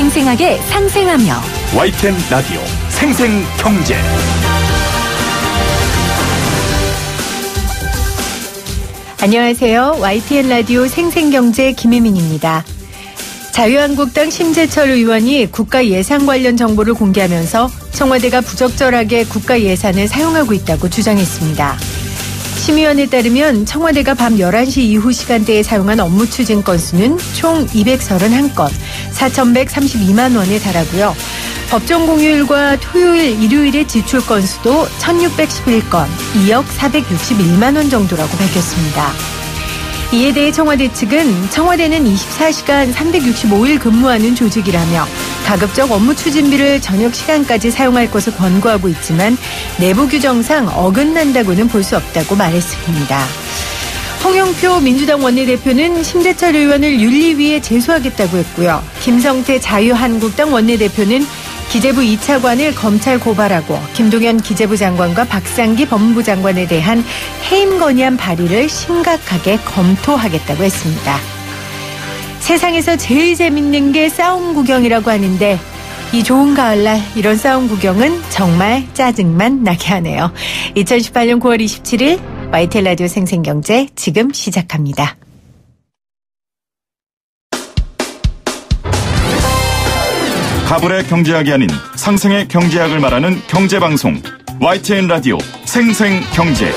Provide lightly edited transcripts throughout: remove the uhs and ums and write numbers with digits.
생생하게 상생하며 YTN 라디오 생생경제. 안녕하세요. YTN 라디오 생생경제 김혜민입니다. 자유한국당 심재철 의원이 국가 예산 관련 정보를 공개하면서 청와대가 부적절하게 국가 예산을 사용하고 있다고 주장했습니다. 심의원에 따르면 청와대가 밤 11시 이후 시간대에 사용한 업무 추진 건수는 총 231건, 4,132만 원에 달하고요. 법정 공휴일과 토요일, 일요일의 지출 건수도 1,611건, 2억 461만 원 정도라고 밝혔습니다. 이에 대해 청와대 측은 청와대는 24시간 365일 근무하는 조직이라며 가급적 업무 추진비를 저녁 시간까지 사용할 것을 권고하고 있지만 내부 규정상 어긋난다고는 볼 수 없다고 말했습니다. 홍영표 민주당 원내대표는 심재철 의원을 윤리위에 제소하겠다고 했고요. 김성태 자유한국당 원내대표는 기재부 2차관을 검찰 고발하고 김동연 기재부 장관과 박상기 법무부 장관에 대한 해임 건의안 발의를 심각하게 검토하겠다고 했습니다. 세상에서 제일 재밌는 게 싸움 구경이라고 하는데 이 좋은 가을날 이런 싸움 구경은 정말 짜증만 나게 하네요. 2018년 9월 27일 YTN 라디오 생생경제 지금 시작합니다. 가불의 경제학이 아닌 상생의 경제학을 말하는 경제방송 YTN 라디오 생생경제.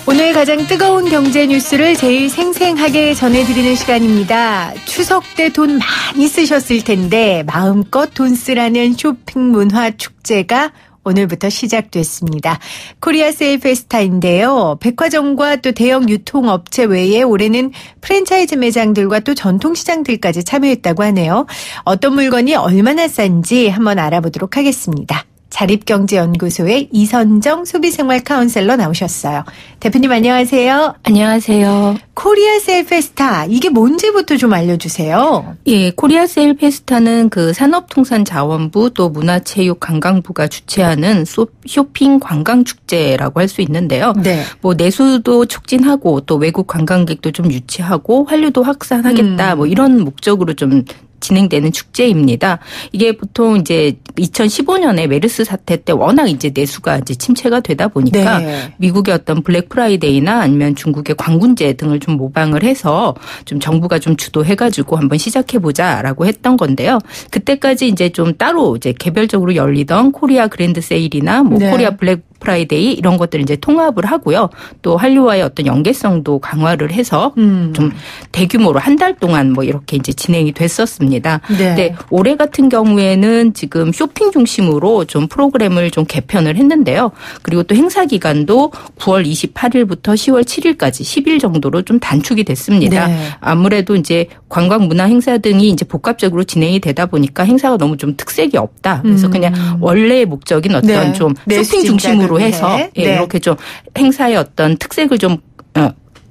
오늘 가장 뜨거운 경제 뉴스를 제일 생생하게 전해드리는 시간입니다. 추석 때 돈 많이 쓰셨을 텐데 마음껏 돈 쓰라는 쇼핑 문화 축제가 오늘부터 시작됐습니다. 코리아 세일 페스타인데요. 백화점과 또 대형 유통업체 외에 올해는 프랜차이즈 매장들과 또 전통시장들까지 참여했다고 하네요. 어떤 물건이 얼마나 싼지 한번 알아보도록 하겠습니다. 자립경제연구소의 이선정 소비생활 카운셀러 나오셨어요. 대표님 안녕하세요. 안녕하세요. 코리아 세일 페스타 이게 뭔지부터 좀 알려주세요. 예, 코리아 세일 페스타는 그 산업통상자원부 또 문화체육관광부가 주최하는 쇼핑 관광축제라고 할 수 있는데요. 네. 뭐 내수도 촉진하고 또 외국 관광객도 좀 유치하고 환류도 확산하겠다 뭐 이런 목적으로 좀 진행되는 축제입니다. 이게 보통 이제 2015년에 메르스 사태 때 워낙 이제 내수가 이제 침체가 되다 보니까 네. 미국의 어떤 블랙 프라이데이나 아니면 중국의 광군제 등을 좀 모방을 해서 좀 정부가 좀 주도해가지고 한번 시작해보자라고 했던 건데요. 그때까지 이제 좀 따로 이제 개별적으로 열리던 코리아 그랜드 세일이나 뭐 네. 코리아 블랙 프라이데이 이런 것들을 이제 통합을 하고요. 또 한류와의 어떤 연계성도 강화를 해서 좀 대규모로 한 달 동안 뭐 이렇게 이제 진행이 됐었습니다. 네. 근데 올해 같은 경우에는 지금 쇼핑 중심으로 좀 프로그램을 좀 개편을 했는데요. 그리고 또 행사 기간도 9월 28일부터 10월 7일까지 10일 정도로 좀 단축이 됐습니다. 네. 아무래도 이제 관광 문화 행사 등이 이제 복합적으로 진행이 되다 보니까 행사가 너무 좀 특색이 없다. 그래서 그냥 원래의 목적인 어떤 네. 좀 쇼핑 중심으로 해서 예, 네. 이렇게 좀 행사의 어떤 특색을 좀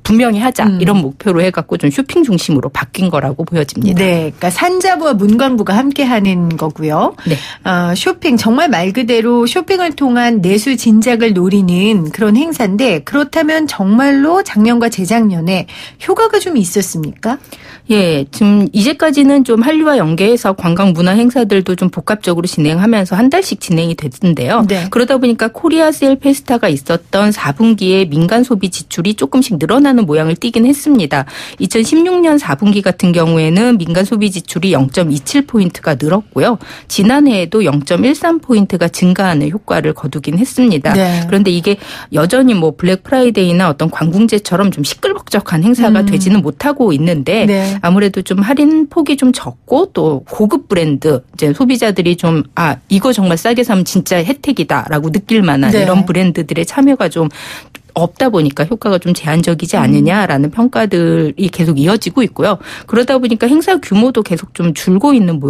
분명히 하자 이런 목표로 해갖고 좀 쇼핑 중심으로 바뀐 거라고 보여집니다. 네, 그러니까 산자부와 문광부가 함께하는 거고요. 네. 쇼핑 정말 말 그대로 쇼핑을 통한 내수 진작을 노리는 그런 행사인데 그렇다면 정말로 작년과 재작년에 효과가 좀 있었습니까? 예, 지금 이제까지는 좀 한류와 연계해서 관광 문화 행사들도 좀 복합적으로 진행하면서 한 달씩 진행이 됐는데요. 네. 그러다 보니까 코리아 세일 페스타가 있었던 4분기에 민간 소비 지출이 조금씩 늘어나는 모양을 띠긴 했습니다. 2016년 4분기 같은 경우에는 민간 소비 지출이 0.27포인트가 늘었고요. 지난해에도 0.13포인트가 증가하는 효과를 거두긴 했습니다. 네. 그런데 이게 여전히 뭐 블랙 프라이데이나 어떤 관궁제처럼 좀 시끌벅적한 행사가 되지는 못하고 있는데 네. 아무래도 좀 할인 폭이 좀 적고 또 고급 브랜드 이제 소비자들이 좀 이거 정말 싸게 사면 진짜 혜택이다라고 느낄 만한 네. 이런 브랜드들의 참여가 좀 없다 보니까 효과가 좀 제한적이지 않느냐라는 평가들이 계속 이어지고 있고요. 그러다 보니까 행사 규모도 계속 좀 줄고 있는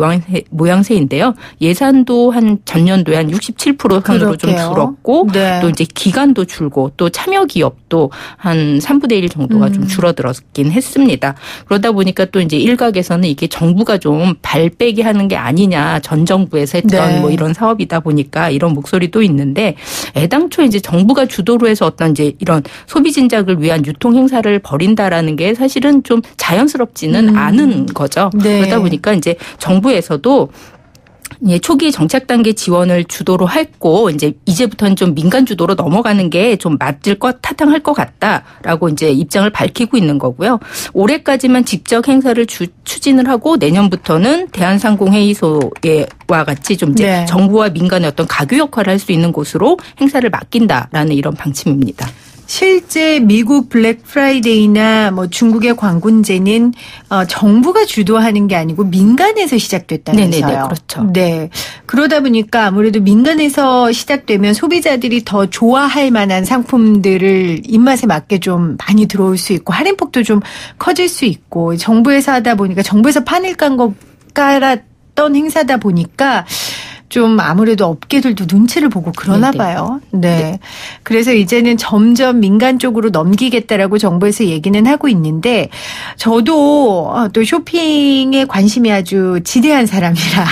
모양새인데요. 예산도 한 전년도에 한 67% 선으로 좀 줄었고 네. 또 이제 기간도 줄고 또 참여 기업도 한 3분의 1 정도가 좀 줄어들었긴 했습니다. 그러다 보니까 또 이제 일각에서는 이게 정부가 좀 발빼기 하는 게 아니냐 전 정부에서 했던 네. 뭐 이런 사업이다 보니까 이런 목소리도 있는데 애당초 이제 정부가 주도로 해서 어떤 이제 이런 소비 진작을 위한 유통 행사를 벌인다라는 게 사실은 좀 자연스럽지는 않은 거죠. 네. 그러다 보니까 이제 정부에서도 초기 정착 단계 지원을 주도로 했고 이제부터는 좀 민간 주도로 넘어가는 게 좀 타당할 것 같다라고 이제 입장을 밝히고 있는 거고요. 올해까지만 직접 행사를 추진을 하고 내년부터는 대한상공회의소와 같이 좀 이제 네. 정부와 민간의 어떤 가교 역할을 할 수 있는 곳으로 행사를 맡긴다라는 이런 방침입니다. 실제 미국 블랙 프라이데이나 뭐 중국의 광군제는 정부가 주도하는 게 아니고 민간에서 시작됐다면서요. 네네, 그렇죠. 네. 그러다 보니까 아무래도 민간에서 시작되면 소비자들이 더 좋아할 만한 상품들을 입맛에 맞게 좀 많이 들어올 수 있고 할인폭도 좀 커질 수 있고 정부에서 하다 보니까 정부에서 판을 깔았던 행사다 보니까 좀 아무래도 업계들도 눈치를 보고 그러나 봐요. 네. 그래서 이제는 점점 민간 쪽으로 넘기겠다라고 정부에서 얘기는 하고 있는데 저도 또 쇼핑에 관심이 아주 지대한 사람이라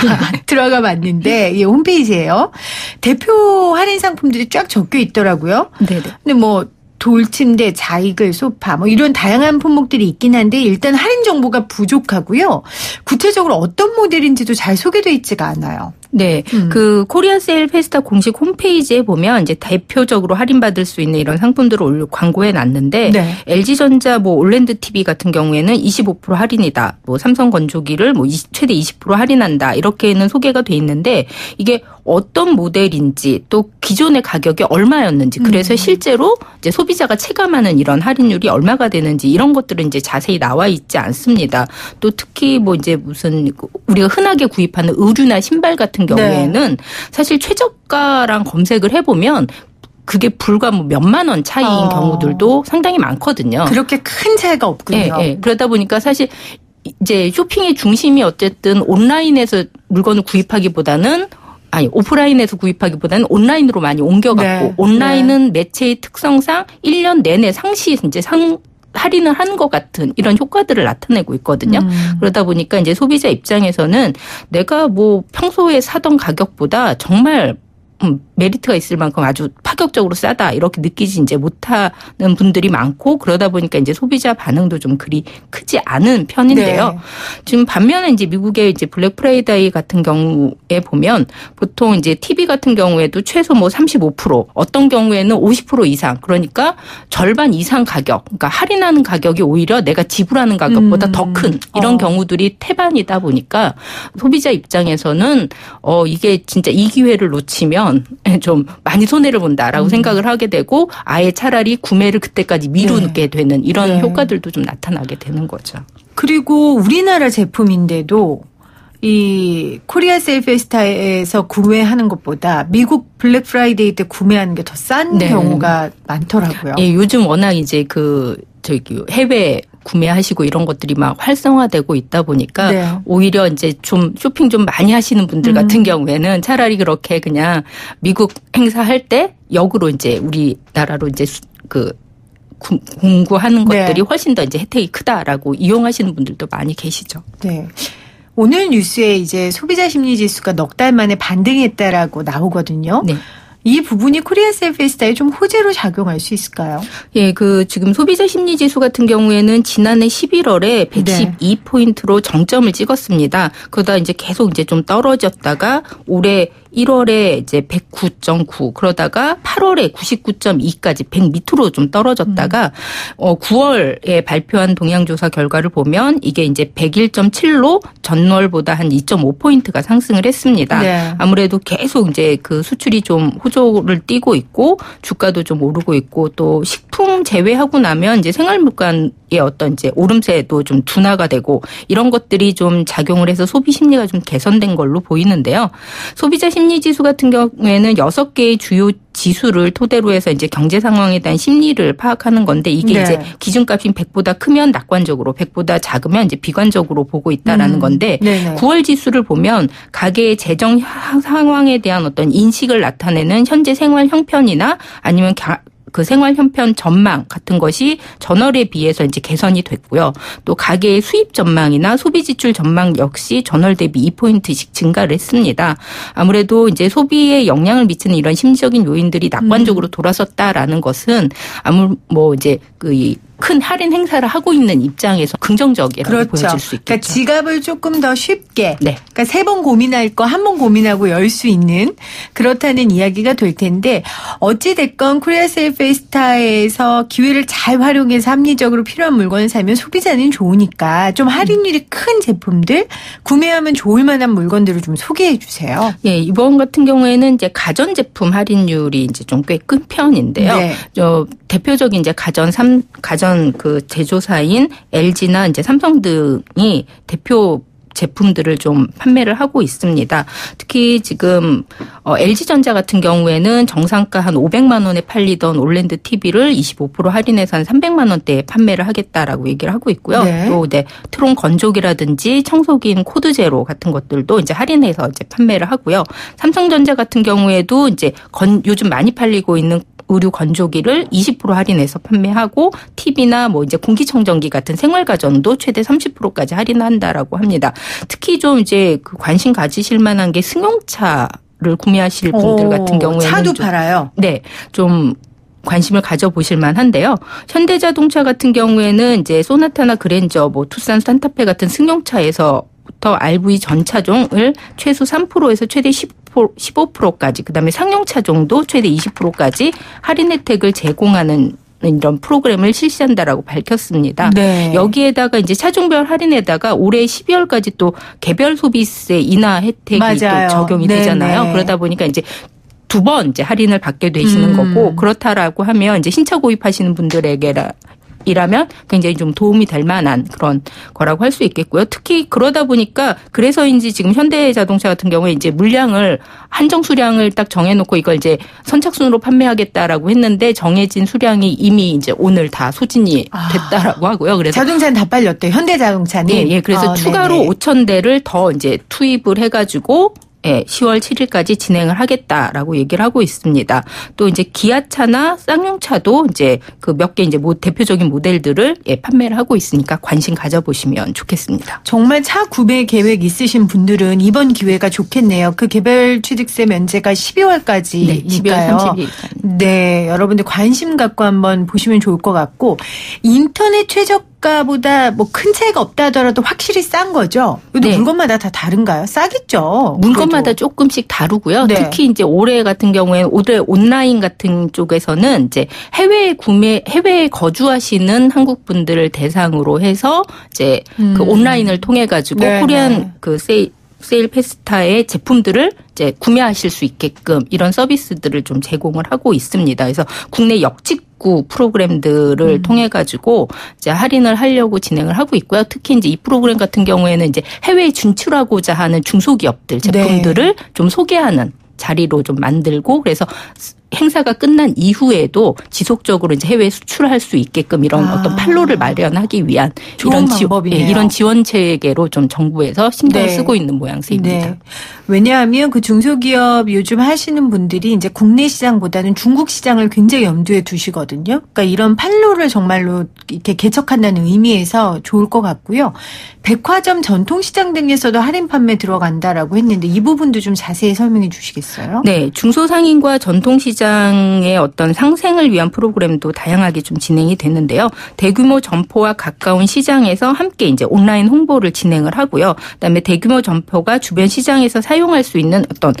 들어가 봤는데 이 홈페이지에요. 대표 할인 상품들이 쫙 적혀 있더라고요. 네네. 근데 뭐 돌침대, 자이글, 소파 뭐 이런 다양한 품목들이 있긴 한데 일단 할인 정보가 부족하고요. 구체적으로 어떤 모델인지도 잘 소개되어 있지가 않아요. 네. 그 코리아 세일 페스타 공식 홈페이지에 보면 이제 대표적으로 할인받을 수 있는 이런 상품들을 광고해 놨는데 네. LG전자 뭐 올랜드 TV 같은 경우에는 25% 할인이다. 뭐 삼성 건조기를 뭐 최대 20% 할인한다. 이렇게는 소개가 돼 있는데 이게 어떤 모델인지 또 기존의 가격이 얼마였는지 그래서 실제로 이제 소비자가 체감하는 이런 할인율이 얼마가 되는지 이런 것들은 이제 자세히 나와 있지 않습니다. 또 특히 뭐 이제 무슨 우리가 흔하게 구입하는 의류나 신발 같은 경우에는 사실 최저가랑 검색을 해보면 그게 불과 뭐 몇만 원 차이인 경우들도 상당히 많거든요. 그렇게 큰 차이가 없군요. 네, 네. 그러다 보니까 사실 이제 쇼핑의 중심이 어쨌든 온라인에서 물건을 구입하기보다는 오프라인에서 구입하기보다는 온라인으로 많이 옮겨갔고 네. 온라인은 매체의 특성상 1년 내내 할인을 한 것 같은 이런 효과들을 나타내고 있거든요. 그러다 보니까 이제 소비자 입장에서는 내가 뭐 평소에 사던 가격보다 정말 메리트가 있을 만큼 아주 파격적으로 싸다 이렇게 느끼지 이제 못하는 분들이 많고 그러다 보니까 이제 소비자 반응도 좀 그리 크지 않은 편인데요. 네. 지금 반면에 이제 미국의 이제 블랙 프라이데이 같은 경우에 보면 보통 이제 TV 같은 경우에도 최소 뭐 35% 어떤 경우에는 50% 이상 그러니까 절반 이상 가격 그러니까 할인하는 가격이 오히려 내가 지불하는 가격보다 더 큰 이런 경우들이 태반이다 보니까 소비자 입장에서는 이게 진짜 이 기회를 놓치면 좀 많이 손해를 본다라고 생각을 하게 되고 아예 차라리 구매를 그때까지 미루게 되는 이런 효과들도 좀 나타나게 되는 거죠. 그리고 우리나라 제품인데도 이 코리아 세일 페스타에서 구매하는 것보다 미국 블랙 프라이데이 때 구매하는 게 더 싼 경우가 많더라고요. 예, 요즘 워낙 이제 해외 구매하시고 이런 것들이 막 활성화되고 있다 보니까 오히려 이제 좀 쇼핑 좀 많이 하시는 분들 같은 경우에는 차라리 그렇게 그냥 미국 행사할 때 역으로 이제 우리나라로 이제 공구하는 것들이 훨씬 더 이제 혜택이 크다라고 이용하시는 분들도 많이 계시죠. 네. 오늘 뉴스에 이제 소비자 심리 지수가 넉 달 만에 반등했다라고 나오거든요. 네. 이 부분이 코리아 세일 페스타에 좀 호재로 작용할 수 있을까요? 예, 지금 소비자 심리 지수 같은 경우에는 지난해 11월에 112포인트로 정점을 찍었습니다. 그러다 이제 계속 이제 좀 떨어졌다가 올해 1월에 이제 109.9 그러다가 8월에 99.2까지 100 밑으로 좀 떨어졌다가 9월에 발표한 동향조사 결과를 보면 이게 이제 101.7로 전월보다 한 2.5포인트가 상승을 했습니다. 네. 아무래도 계속 이제 그 수출이 좀 호조를 띠고 있고 주가도 좀 오르고 있고 또 식품 제외하고 나면 이제 생활물가의 어떤 이제 오름세도 좀 둔화가 되고 이런 것들이 좀 작용을 해서 소비 심리가 좀 개선된 걸로 보이는데요. 소비자 심리지수 같은 경우에는 6개의 주요 지수를 토대로 해서 이제 경제 상황에 대한 심리를 파악하는 건데 이게 이제 기준값이 100보다 크면 낙관적으로 100보다 작으면 이제 비관적으로 보고 있다라는 건데 9월 지수를 보면 가계의 재정 상황에 대한 어떤 인식을 나타내는 현재 생활 형편이나 아니면 그 생활 형편 전망 같은 것이 전월에 비해서 이제 개선이 됐고요. 또 가계의 수입 전망이나 소비 지출 전망 역시 전월 대비 2포인트씩 증가를 했습니다. 아무래도 이제 소비에 영향을 미치는 이런 심리적인 요인들이 낙관적으로 돌아섰다라는 것은 이제 큰 할인 행사를 하고 있는 입장에서 긍정적이라고 그렇죠. 보여질 수 있겠죠. 그러니까 지갑을 조금 더 쉽게, 네. 그러니까 3번 고민할 거 1번 고민하고 열 수 있는 그렇다는 이야기가 될 텐데 어찌 됐건 코리아 세일 페스타에서 기회를 잘 활용해서 합리적으로 필요한 물건을 사면 소비자는 좋으니까 좀 할인율이 큰 제품들 구매하면 좋을 만한 물건들을 좀 소개해 주세요. 예, 이번 같은 경우에는 이제 가전 제품 할인율이 이제 좀 꽤 큰 편인데요. 네. 대표적인 이제 가전 그 제조사인 LG나 이제 삼성 등이 대표 제품들을 좀 판매를 하고 있습니다. 특히 지금 LG전자 같은 경우에는 정상가 한 500만 원에 팔리던 올랜드 TV를 25% 할인해서 한 300만 원대에 판매를 하겠다라고 얘기를 하고 있고요. 네. 또 이제 트론 건조기라든지 청소기인 코드 제로 같은 것들도 이제 할인해서 이제 판매를 하고요. 삼성전자 같은 경우에도 이제 요즘 많이 팔리고 있는 의류 건조기를 20% 할인해서 판매하고 TV나 이제 공기청정기 같은 생활가전도 최대 30%까지 할인한다라고 합니다. 특히 좀 이제 관심 가지실 만한 게 승용차를 구매하실 분들 같은 경우에는 차도 팔아요. 네, 좀 관심을 가져보실 만한데요. 현대자동차 같은 경우에는 이제 소나타나 그랜저, 투싼 산타페 같은 승용차에서 RV 전 차종을 최소 3%에서 최대 15%까지 그다음에 상용 차종도 최대 20%까지 할인 혜택을 제공하는 이런 프로그램을 실시한다라고 밝혔습니다. 네. 여기에다가 이제 차종별 할인에다가 올해 12월까지 또 개별 소비세 인하 혜택이 맞아요. 또 적용이 네네. 되잖아요. 그러다 보니까 이제 2번 이제 할인을 받게 되시는 거고 그렇다라고 하면 이제 신차 구입하시는 분들에게라면 굉장히 좀 도움이 될 만한 그런 거라고 할 수 있겠고요. 특히 그러다 보니까 그래서인지 지금 현대자동차 같은 경우에 이제 물량을 한정 수량을 딱 정해놓고 이걸 이제 선착순으로 판매하겠다라고 했는데 정해진 수량이 이미 이제 오늘 다 소진이 됐다라고 하고요. 그래서 자동차는 다 빨렸대요. 현대자동차는. 예, 그래서 추가로 네네. 5,000대를 더 이제 투입을 해가지고 10월 7일까지 진행을 하겠다라고 얘기를 하고 있습니다. 또 이제 기아차나 쌍용차도 이제 그 몇 개 이제 대표적인 모델들을 판매를 하고 있으니까 관심 가져보시면 좋겠습니다. 정말 차 구매 계획 있으신 분들은 이번 기회가 좋겠네요. 그 개별 취득세 면제가 12월까지니까요. 네, 12월 30일. 네, 여러분들 관심 갖고 한번 보시면 좋을 것 같고 인터넷 최저가보다 큰 차이가 없다 하더라도 확실히 싼 거죠. 이것도 네. 물건마다 다 다른가요? 싸겠죠. 물건마다 그래도. 조금씩 다르고요. 네. 특히 이제 올해 같은 경우에는 올해 온라인 같은 쪽에서는 이제 해외에 거주하시는 한국 분들을 대상으로 해서 이제 그 온라인을 통해 가지고 네, 코리안 네. 그 세일 페스타의 제품들을 이제 구매하실 수 있게끔 이런 서비스들을 좀 제공을 하고 있습니다. 그래서 국내 역직구 프로그램들을 통해 가지고 이제 할인을 하려고 진행을 하고 있고요. 특히 이제 이 프로그램 같은 경우에는 이제 해외에 진출하고자 하는 중소기업들 제품들을 네. 좀 소개하는 자리로 좀 만들고 그래서 행사가 끝난 이후에도 지속적으로 이제 해외 수출할 수 있게끔 이런 어떤 판로를 마련하기 위한 좋은 방법이네요. 이런 지원 체계로 좀 정부에서 신경을 네. 쓰고 있는 모양새입니다. 네. 왜냐하면 그 중소기업 요즘 하시는 분들이 이제 국내 시장보다는 중국 시장을 굉장히 염두에 두시거든요. 그러니까 이런 판로를 정말로 이렇게 개척한다는 의미에서 좋을 것 같고요. 백화점 전통시장 등에서도 할인 판매 들어간다라고 했는데 이 부분도 좀 자세히 설명해 주시겠어요? 네. 중소상인과 전통시장의 어떤 상생을 위한 프로그램도 다양하게 좀 진행이 되는데요. 대규모 점포와 가까운 시장에서 함께 이제 온라인 홍보를 진행을 하고요. 그다음에 대규모 점포가 주변 시장에서 사용할 수 있는 어떤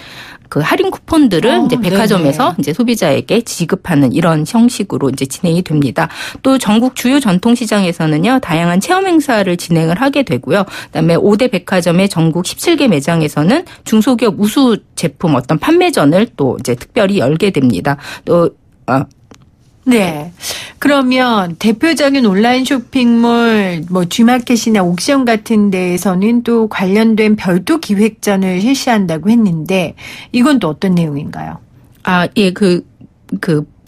그 할인 쿠폰들을 이제 백화점에서 네네. 이제 소비자에게 지급하는 이런 형식으로 이제 진행이 됩니다. 또 전국 주요 전통시장에서는요, 다양한 체험 행사를 진행을 하게 되고요. 그다음에 5대 백화점의 전국 17개 매장에서는 중소기업 우수 제품 어떤 판매전을 또 이제 특별히 열게 됩니다. 또 네. 그러면 대표적인 온라인 쇼핑몰, G마켓이나 옥션 같은 데에서는 또 관련된 별도 기획전을 실시한다고 했는데 이건 또 어떤 내용인가요? 예,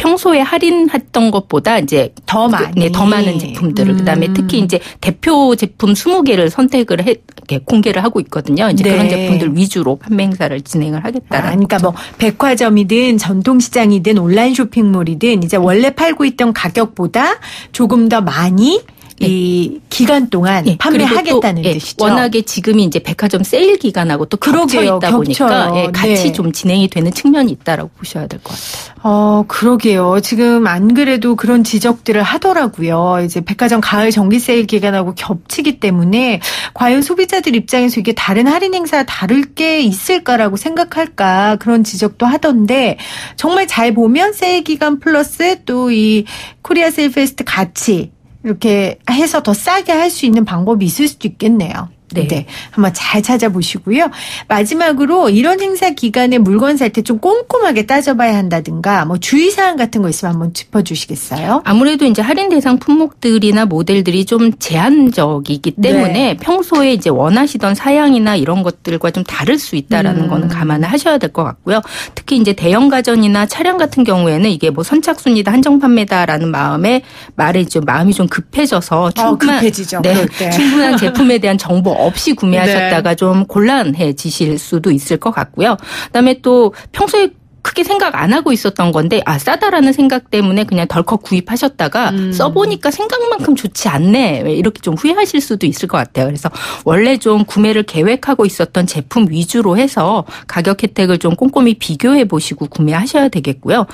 평소에 할인했던 것보다 이제 더 많이 더 많은 제품들을 그다음에 특히 이제 대표 제품 20개를 선택을 공개를 하고 있거든요. 이제 그런 제품들 위주로 판매 행사를 진행을 하겠다라는. 그러니까 뭐 백화점이든 전통시장이든 온라인 쇼핑몰이든 이제 원래 팔고 있던 가격보다 조금 더 많이 이 기간 동안 판매하겠다는 뜻이죠. 워낙에 지금이 이제 백화점 세일 기간하고 또 겹쳐 있다 보니까 같이 좀 진행이 되는 측면이 있다라고 보셔야 될 것 같아요. 그러게요. 지금 안 그래도 그런 지적들을 하더라고요. 이제 백화점 가을 정기 세일 기간하고 겹치기 때문에 과연 소비자들 입장에서 이게 다른 할인 행사 다를 게 있을까라고 생각할까 그런 지적도 하던데 정말 잘 보면 세일 기간 플러스 또 이 코리아 세일 페스트 같이 이렇게 해서 더 싸게 할 수 있는 방법이 있을 수도 있겠네요. 네. 한번 잘 찾아보시고요. 마지막으로 이런 행사 기간에 물건 살 때 좀 꼼꼼하게 따져봐야 한다든가 뭐 주의사항 같은 거 있으면 한번 짚어주시겠어요? 아무래도 이제 할인 대상 품목들이나 모델들이 좀 제한적이기 때문에 평소에 이제 원하시던 사양이나 이런 것들과 좀 다를 수 있다라는 거는 감안을 하셔야 될 것 같고요. 특히 이제 대형 가전이나 차량 같은 경우에는 이게 뭐 선착순이다 한정 판매다라는 말에 좀 마음이 좀 급해져서 급해지죠. 충분한 제품에 대한 정보 없이 구매하셨다가 좀 곤란해지실 수도 있을 것 같고요. 그다음에 또 평소에 크게 생각 안 하고 있었던 건데 싸다라는 생각 때문에 그냥 덜컥 구입하셨다가 써보니까 생각만큼 좋지 않네 이렇게 좀 후회하실 수도 있을 것 같아요. 그래서 원래 좀 구매를 계획하고 있었던 제품 위주로 해서 가격 혜택을 좀 꼼꼼히 비교해 보시고 구매하셔야 되겠고요.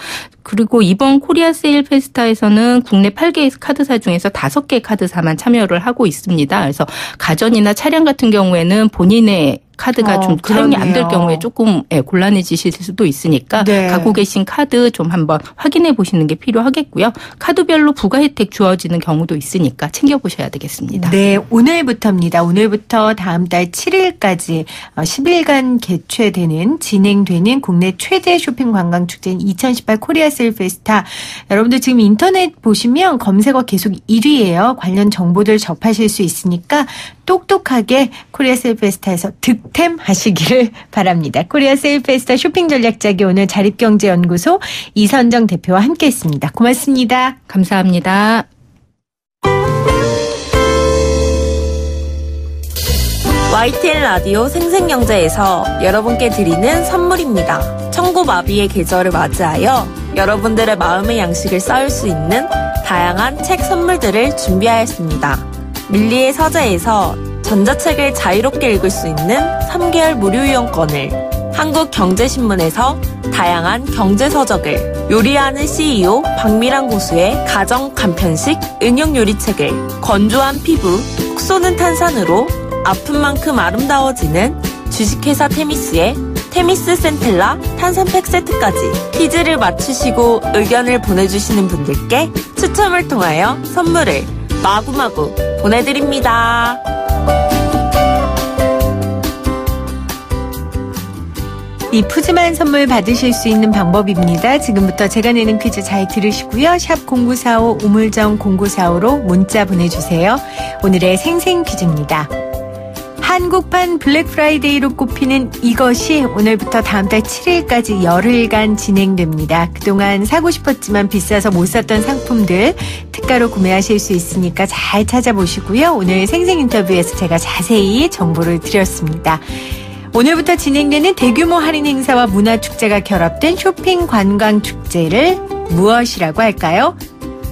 그리고 이번 코리아 세일 페스타에서는 국내 8개의 카드사 중에서 5개 카드사만 참여를 하고 있습니다. 그래서 가전이나 차량 같은 경우에는 본인의 카드가 좀 사용이 안 될 경우에 조금 곤란해지실 수도 있으니까 갖고 계신 카드 좀 한번 확인해 보시는 게 필요하겠고요. 카드별로 부가 혜택 주어지는 경우도 있으니까 챙겨보셔야 되겠습니다. 네, 오늘부터입니다. 오늘부터 다음 달 7일까지 10일간 진행되는 국내 최대 쇼핑 관광 축제인 2018 코리아 세일 페스타. 여러분들 지금 인터넷 보시면 검색어 계속 1위예요. 관련 정보들 접하실 수 있으니까 똑똑하게 코리아 세일 페스타에서 득템하시기를 바랍니다. 코리아 세일 페스타 쇼핑 전략자기 오늘 자립경제연구소 이선정 대표와 함께했습니다. 고맙습니다. 감사합니다. YTN 라디오 생생경제에서 여러분께 드리는 선물입니다. 청고마비의 계절을 맞이하여 여러분들의 마음의 양식을 쌓을 수 있는 다양한 책 선물들을 준비하였습니다. 밀리의 서재에서 전자책을 자유롭게 읽을 수 있는 3개월 무료 이용권을, 한국경제신문에서 다양한 경제서적을, 요리하는 CEO 박미란 고수의 가정 간편식 응용 요리책을, 건조한 피부 톡 쏘는 탄산으로 아픈 만큼 아름다워지는 주식회사 테미스의 테미스 센텔라 탄산팩 세트까지 퀴즈를 맞추시고 의견을 보내주시는 분들께 추첨을 통하여 선물을 마구마구 보내드립니다. 이 푸짐한 선물 받으실 수 있는 방법입니다. 지금부터 제가 내는 퀴즈 잘 들으시고요. 샵 0945 우물정 0945로 문자 보내주세요. 오늘의 생생 퀴즈입니다. 한국판 블랙프라이데이로 꼽히는 이것이 오늘부터 다음 달 7일까지 열흘간 진행됩니다. 그동안 사고 싶었지만 비싸서 못 샀던 상품들 특가로 구매하실 수 있으니까 잘 찾아보시고요. 오늘 생생 인터뷰에서 제가 자세히 정보를 드렸습니다. 오늘부터 진행되는 대규모 할인 행사와 문화축제가 결합된 쇼핑 관광 축제를 무엇이라고 할까요?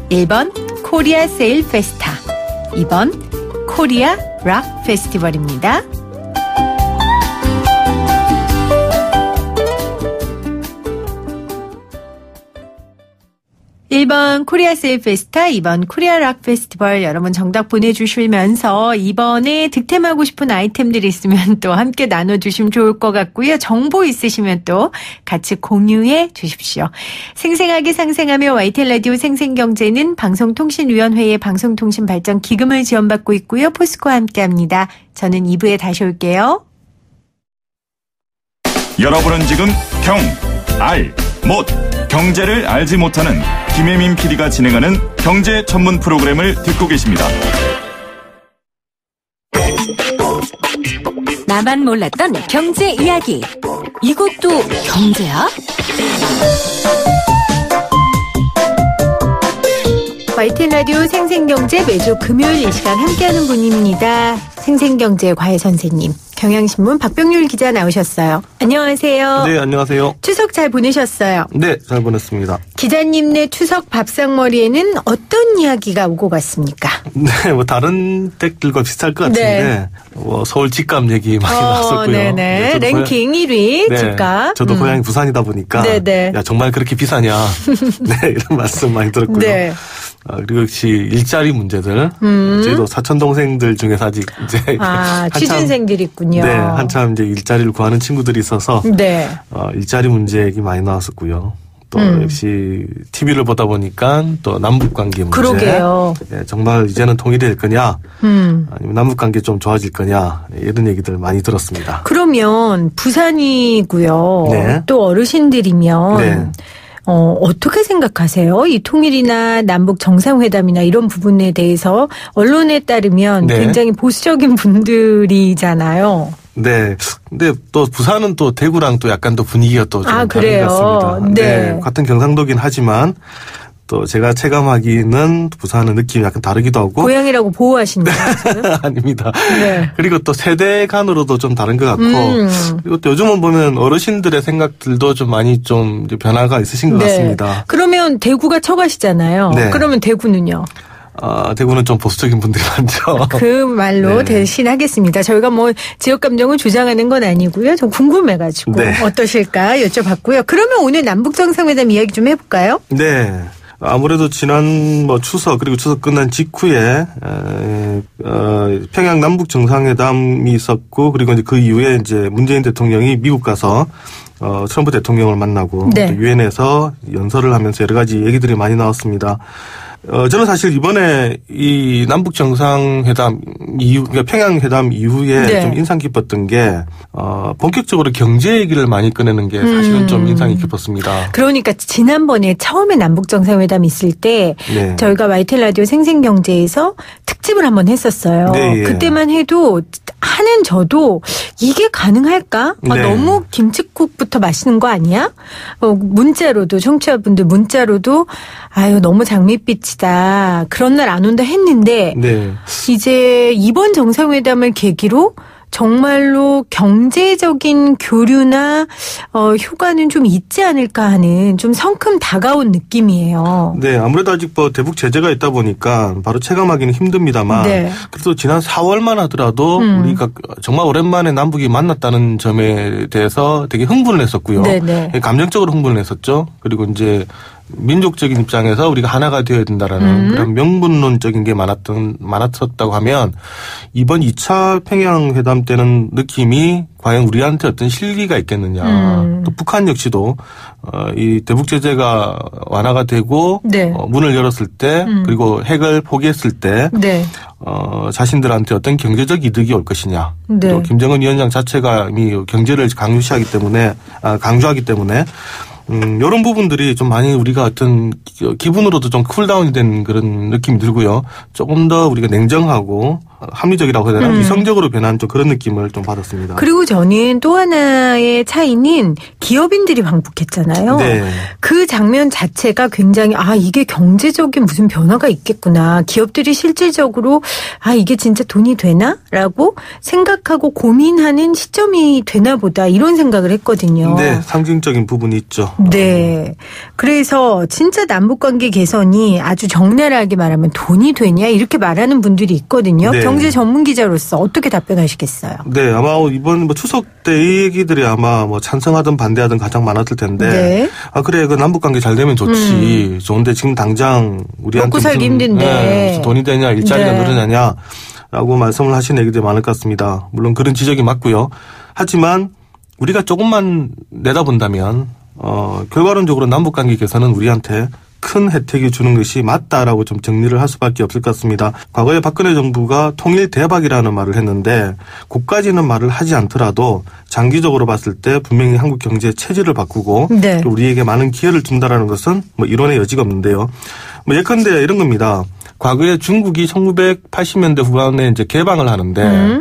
1번 코리아 세일 페스타, 2번 코리아 락 페스티벌입니다. 1번 코리아 세일 페스타, 2번 코리아 락 페스티벌 여러분 정답 보내주시면서 이번에 득템하고 싶은 아이템들이 있으면 또 함께 나눠주시면 좋을 것 같고요. 정보 있으시면 또 같이 공유해 주십시오. 생생하게 상생하며 YTN 라디오 생생경제는 방송통신위원회의 방송통신발전기금을 지원받고 있고요. 포스코와 함께합니다. 저는 2부에 다시 올게요. 여러분은 지금 경제를 알지 못하는 김혜민 PD가 진행하는 경제 전문 프로그램을 듣고 계십니다. 나만 몰랐던 경제 이야기. 이것도 경제야? YTN 라디오 생생경제 매주 금요일 이 시간 함께하는 분입니다. 생생경제 과외 선생님, 경향신문 박병률 기자 나오셨어요. 안녕하세요. 네, 안녕하세요. 추석 잘 보내셨어요? 네, 잘 보냈습니다. 기자님네 추석 밥상머리에는 어떤 이야기가 오고 갔습니까? 네, 뭐 다른 댁들과 비슷할 것 같은데 네. 서울 집값 얘기 많이 나왔었고요. 네네. 네, 랭킹 1위 네, 집값. 저도 고향이 부산이다 보니까 네네. 야 정말 그렇게 비싸냐 네, 이런 말씀 많이 들었고요. 네. 그리고 역시 일자리 문제들 저희도 사촌 동생들 중에서 아직 이제 취준생들이 있군요. 네, 한참 이제 일자리를 구하는 친구들이 있어서 네. 일자리 문제 얘기 많이 나왔었고요. 또 역시 TV를 보다 보니까 또 남북관계 문제. 그러게요. 네, 정말 이제는 통일될 거냐 아니면 남북관계 좀 좋아질 거냐 이런 얘기들 많이 들었습니다. 그러면 부산이고요. 네. 또 어르신들이면 네. 어떻게 생각하세요? 이 통일이나 남북 정상회담이나 이런 부분에 대해서 언론에 따르면 네. 굉장히 보수적인 분들이잖아요. 네. 근데 또 부산은 또 대구랑 또 약간 또 분위기가 또 좀 다른 그래요? 것 같습니다. 네. 같은 경상도긴 하지만 또 제가 체감하기는 부산은 느낌이 약간 다르기도 하고. 고향이라고 보호하신다요? 아닙니다. 네. 그리고 또 세대 간으로도 좀 다른 것 같고. 그리고 또 요즘은 보면 어르신들의 생각들도 좀 많이 좀 이제 변화가 있으신 것 네. 같습니다. 그러면 대구가 처가시잖아요. 네. 그러면 대구는요? 대구는 좀 보수적인 분들이 많죠. 그 말로 네. 대신하겠습니다. 저희가 뭐 지역 감정을 주장하는 건 아니고요. 좀 궁금해가지고 네. 어떠실까 여쭤봤고요. 그러면 오늘 남북 정상회담 이야기 좀 해볼까요? 네. 아무래도 지난 추석 그리고 추석 끝난 직후에 평양 남북 정상회담이 있었고 그리고 이제 그 이후에 이제 문재인 대통령이 미국 가서 트럼프 대통령을 만나고 네. 유엔에서 연설을 하면서 여러 가지 얘기들이 많이 나왔습니다. 저는 사실 이번에 이 남북 정상회담 이후, 그러니까 평양 회담 이후에 네. 좀 인상 깊었던 게, 본격적으로 경제 얘기를 많이 꺼내는 게 사실은 좀 인상이 깊었습니다. 그러니까 지난번에 처음에 남북 정상회담 있을 때 네. 저희가 YTN 라디오 생생경제에서 특집을 한번 했었어요. 네, 예. 그때만 해도 하는 저도 이게 가능할까? 네. 너무 김칫국부터 마시는 거 아니야? 문자로도 청취자분들 문자로도 아유 너무 장밋빛이다. 그런 날 안 온다 했는데 네. 이제 이번 정상회담을 계기로 정말로 경제적인 교류나 효과는 좀 있지 않을까 하는 좀 성큼 다가온 느낌이에요. 네, 아무래도 아직 뭐 대북 제재가 있다 보니까 바로 체감하기는 힘듭니다만 네. 그래도 지난 4월만 하더라도 우리가 정말 오랜만에 남북이 만났다는 점에 대해서 되게 흥분을 했었고요. 네네. 감정적으로 흥분을 했었죠. 그리고 이제 민족적인 입장에서 우리가 하나가 되어야 된다라는 그런 명분론적인 게 많았었다고 하면 이번 2차 평양 회담 때는 느낌이 과연 우리한테 어떤 실리가 있겠느냐. 또 북한 역시도 이 대북 제재가 완화가 되고 네. 문을 열었을 때 그리고 핵을 포기했을 때 네. 자신들한테 어떤 경제적 이득이 올 것이냐. 네. 또 김정은 위원장 자체가 이미 경제를 강조하기 때문에 이런 부분들이 좀 많이 우리가 어떤 기분으로도 좀 쿨다운이 된 그런 느낌이 들고요. 조금 더 우리가 냉정하고 합리적이라고 해야 되나? 이성적으로 변한 좀 그런 느낌을 좀 받았습니다. 그리고 저는 또 하나의 차이는 기업인들이 방북했잖아요. 네. 그 장면 자체가 굉장히 이게 경제적인 무슨 변화가 있겠구나. 기업들이 실질적으로 이게 진짜 돈이 되나? 라고 생각하고 고민하는 시점이 되나 보다 이런 생각을 했거든요. 네. 상징적인 부분이 있죠. 네. 그래서 진짜 남북관계 개선이 아주 적나라하게 말하면 돈이 되냐 이렇게 말하는 분들이 있거든요. 네. 경제 전문 기자로서 어떻게 답변하시겠어요? 네, 아마 이번 추석 때 이 얘기들이 아마 찬성하든 반대하든 가장 많았을 텐데. 네. 그래, 그 남북관계 잘 되면 좋지. 좋은데 지금 당장 우리한테 먹고 살기 힘든데. 무슨 돈이 되냐, 일자리가 네. 늘어나냐라고 말씀을 하시는 얘기들이 많을 것 같습니다. 물론 그런 지적이 맞고요. 하지만 우리가 조금만 내다본다면 결과론적으로 남북관계 개선은 우리한테 큰 혜택이 주는 것이 맞다라고 좀 정리를 할 수밖에 없을 것 같습니다. 과거에 박근혜 정부가 통일 대박이라는 말을 했는데 그까지는 말을 하지 않더라도 장기적으로 봤을 때 분명히 한국 경제의 체질을 바꾸고 네. 또 우리에게 많은 기회를 준다라는 것은 이론의 여지가 없는데요. 예컨대 이런 겁니다. 과거에 중국이 1980년대 후반에 이제 개방을 하는데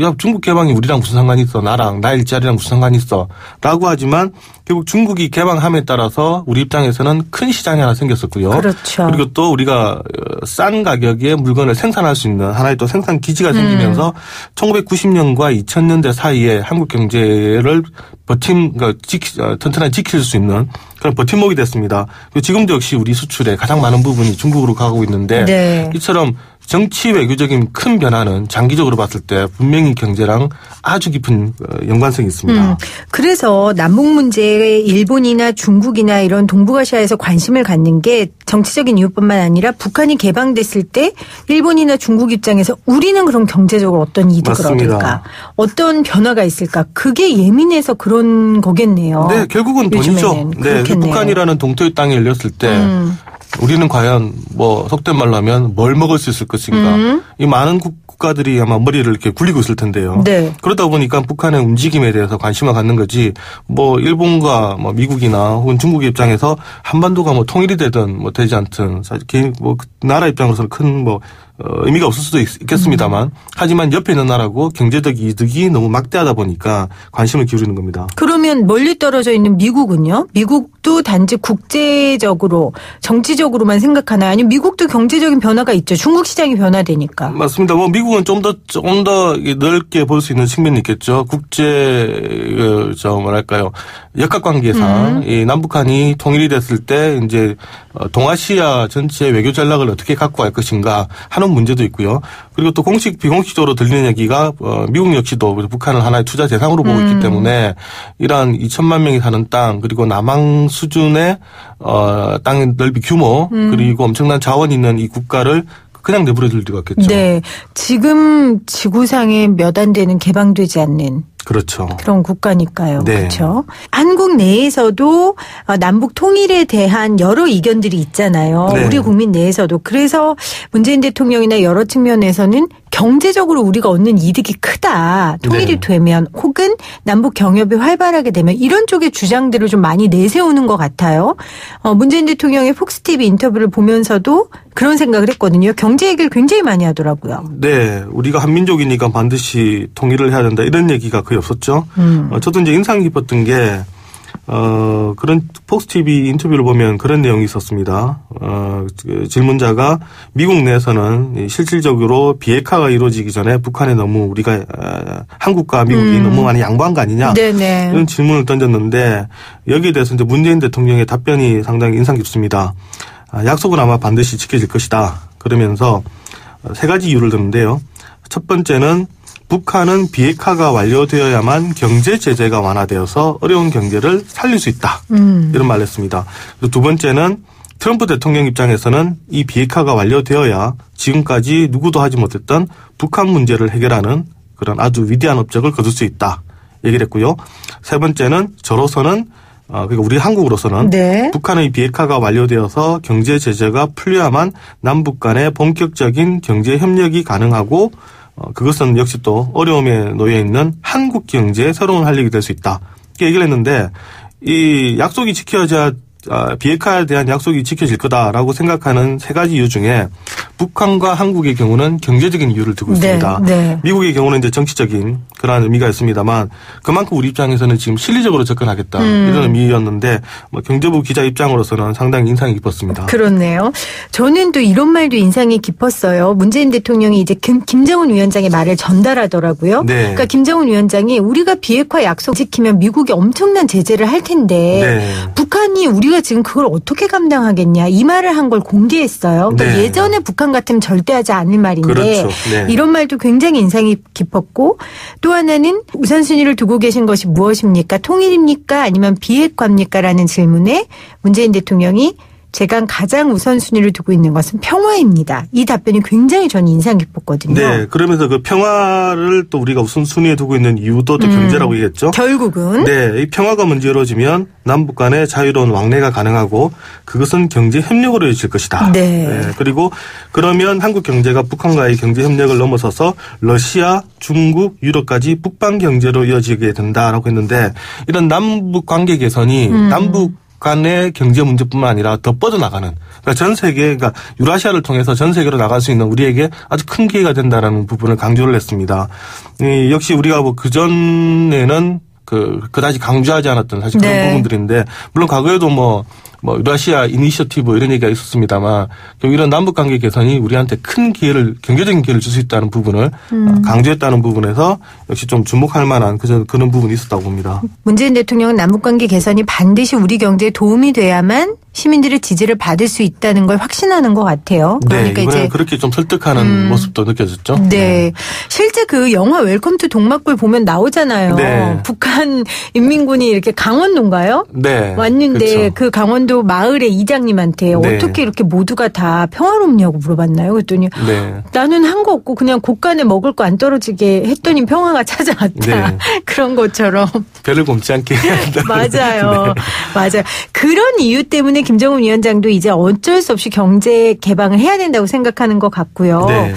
야, 중국 개방이 우리랑 무슨 상관이 있어? 나 일자리랑 무슨 상관이 있어? 라고 하지만 결국 중국이 개방함에 따라서 우리 입장에서는 큰 시장이 하나 생겼었고요. 그렇죠. 그리고 또 우리가 싼 가격에 물건을 생산할 수 있는 하나의 또 생산 기지가 생기면서 1990년과 2000년대 사이에 한국 경제를 그러니까 튼튼하게 지킬 수 있는 그런 버팀목이 됐습니다. 그리고 지금도 역시 우리 수출의 가장 많은 부분이 중국으로 가고 있는데 네. 이처럼 정치 외교적인 큰 변화는 장기적으로 봤을 때 분명히 경제랑 아주 깊은 연관성이 있습니다. 그래서 남북 문제에 일본이나 중국이나 이런 동북아시아에서 관심을 갖는 게 정치적인 이유뿐만 아니라 북한이 개방됐을 때 일본이나 중국 입장에서 우리는 그럼 경제적으로 어떤 이득을 맞습니다. 얻을까? 어떤 변화가 있을까? 그게 예민해서 그런 거겠네요. 네, 결국은 돈이죠. 네, 북한이라는 동토의 땅이 열렸을 때 우리는 과연 속된 말로 하면 뭘 먹을 수 있을 것인가. 이 많은 국가들이 아마 머리를 이렇게 굴리고 있을 텐데요. 네. 그러다 보니까 북한의 움직임에 대해서 관심을 갖는 거지 일본과 미국이나 혹은 중국의 입장에서 한반도가 통일이 되든 되지 않든 사실 개인 나라 입장으로서는 큰 의미가 없을 수도 있겠습니다만 하지만 옆에 있는 나라고 경제적 이득이 너무 막대하다 보니까 관심을 기울이는 겁니다. 그러면 멀리 떨어져 있는 미국은요? 미국도 단지 국제적으로 정치적으로만 생각하나요? 아니면 미국도 경제적인 변화가 있죠. 중국 시장이 변화되니까. 맞습니다. 미국은 좀 더 넓게 볼 수 있는 측면이 있겠죠. 국제 역학관계상 이 남북한이 통일이 됐을 때 이제 동아시아 전체 외교 전략을 어떻게 갖고 갈 것인가 하는 문제도 있고요. 그리고 또 공식 비공식적으로 들리는 얘기가 미국 역시도 북한을 하나의 투자 대상으로 보고 있기 때문에 이러한 2천만 명이 사는 땅 그리고 남항 수준의 땅의 넓이 규모 그리고 엄청난 자원이 있는 이 국가를 그냥 내버려 둘 리가 없겠죠. 네. 지금 지구상에 몇 안 되는 개방되지 않는 그렇죠. 그런 국가니까요. 네. 그렇죠. 한국 내에서도 남북 통일에 대한 여러 이견들이 있잖아요. 네. 우리 국민 내에서도. 그래서 문재인 대통령이나 여러 측면에서는 경제적으로 우리가 얻는 이득이 크다. 통일이 되면 혹은 남북 경협이 활발하게 되면 이런 쪽의 주장들을 좀 많이 내세우는 것 같아요. 문재인 대통령의 폭스TV 인터뷰를 보면서도 그런 생각을 했거든요. 경제 얘기를 굉장히 많이 하더라고요. 네. 우리가 한민족이니까 반드시 통일을 해야 된다. 이런 얘기가 거의 없었죠. 저도 이제 인상 깊었던 게 그런 폭스TV 인터뷰를 보면 그런 내용이 있었습니다. 질문자가 미국 내에서는 실질적으로 비핵화가 이루어지기 전에 북한에 너무 우리가 한국과 미국이 너무 많이 양보한 거 아니냐. 네네. 이런 질문을 던졌는데 여기에 대해서 이제 문재인 대통령의 답변이 상당히 인상 깊습니다. 약속은 아마 반드시 지켜질 것이다. 그러면서 세 가지 이유를 드는데요. 첫 번째는 북한은 비핵화가 완료되어야만 경제 제재가 완화되어서 어려운 경제를 살릴 수 있다. 이런 말을 했습니다. 두 번째는 트럼프 대통령 입장에서는 이 비핵화가 완료되어야 지금까지 누구도 하지 못했던 북한 문제를 해결하는 그런 아주 위대한 업적을 거둘 수 있다. 얘기를 했고요. 세 번째는 저로서는 그러니까 우리 한국으로서는 네. 북한의 비핵화가 완료되어서 경제 제재가 풀려야만 남북 간의 본격적인 경제 협력이 가능하고 그것은 역시 또 어려움에 놓여 있는 한국 경제의 새로운 활력이 될 수 있다. 이렇게 얘기를 했는데 이 약속이 지켜져야 비핵화에 대한 약속이 지켜질 거다라고 생각하는 세 가지 이유 중에 북한과 한국의 경우는 경제적인 이유를 두고 있습니다. 네. 미국의 경우는 이제 정치적인 그러한 의미가 있습니다만 그만큼 우리 입장에서는 지금 실리적으로 접근하겠다 이런 의미였는데 경제부 기자 입장으로서는 상당히 인상이 깊었습니다. 그렇네요. 저는 또 이런 말도 인상이 깊었어요. 문재인 대통령이 이제 김정은 위원장의 말을 전달하더라고요. 네. 그러니까 김정은 위원장이 우리가 비핵화 약속 지키면 미국이 엄청난 제재를 할 텐데 네. 북한이 우리가 지금 그걸 어떻게 감당하겠냐 이 말을 한 걸 공개했어요. 그러니까 네. 예전에 북한 같으면 절대 하지 않을 말인데 그렇죠. 네. 이런 말도 굉장히 인상이 깊었고 또 하나는 우선순위를 두고 계신 것이 무엇입니까? 통일입니까? 아니면 비핵화입니까? 라는 질문에 문재인 대통령이 제가 가장 우선순위를 두고 있는 것은 평화입니다. 이 답변이 굉장히 저는 인상 깊었거든요. 네. 그러면서 그 평화를 또 우리가 우선순위에 두고 있는 이유도 또 경제라고 얘기했죠. 결국은. 네. 이 평화가 먼저 이루어지면 남북 간의 자유로운 왕래가 가능하고 그것은 경제 협력으로 이어질 것이다. 네. 그리고 그러면 한국 경제가 북한과의 경제 협력을 넘어서서 러시아, 중국, 유럽까지 북방 경제로 이어지게 된다라고 했는데 이런 남북 관계 개선이 남북 북한의 경제 문제뿐만 아니라 더 뻗어나가는, 그러니까 전 세계, 그러니까 유라시아를 통해서 전 세계로 나갈 수 있는 우리에게 아주 큰 기회가 된다라는 부분을 강조를 했습니다. 역시 우리가 뭐 그전에는 그다지 강조하지 않았던 사실 그런 네. 부분들인데, 물론 과거에도 뭐 러시아 이니셔티브 이런 얘기가 있었습니다만, 결국 이런 남북 관계 개선이 우리한테 큰 기회를, 경제적인 기회를 줄 수 있다는 부분을 강조했다는 부분에서 역시 좀 주목할 만한 그런 부분이 있었다고 봅니다. 문재인 대통령은 남북관계 개선이 반드시 우리 경제에 도움이 돼야만 시민들의 지지를 받을 수 있다는 걸 확신하는 것 같아요. 그러니까 네, 이번에 이제 그렇게 좀 설득하는 모습도 느껴졌죠. 네. 실제 그 영화 웰컴 투 동막골 보면 나오잖아요. 네. 북한 인민군이 이렇게 강원도인가요? 네. 왔는데 그렇죠. 그 강원도 마을의 이장님한테 네. 어떻게 이렇게 모두가 다 평화롭냐고 물어봤나요? 그랬더니 네. 나는 한 거 없고 그냥 곳간에 먹을 거 안 떨어지게 했더니 평화가 찾아왔다. 네. 그런 것처럼. 별을 곰지 않게 해야 한다. 맞아요. 네. 맞아요. 그런 이유 때문에 김정은 위원장도 이제 어쩔 수 없이 경제 개방을 해야 된다고 생각하는 것 같고요. 네.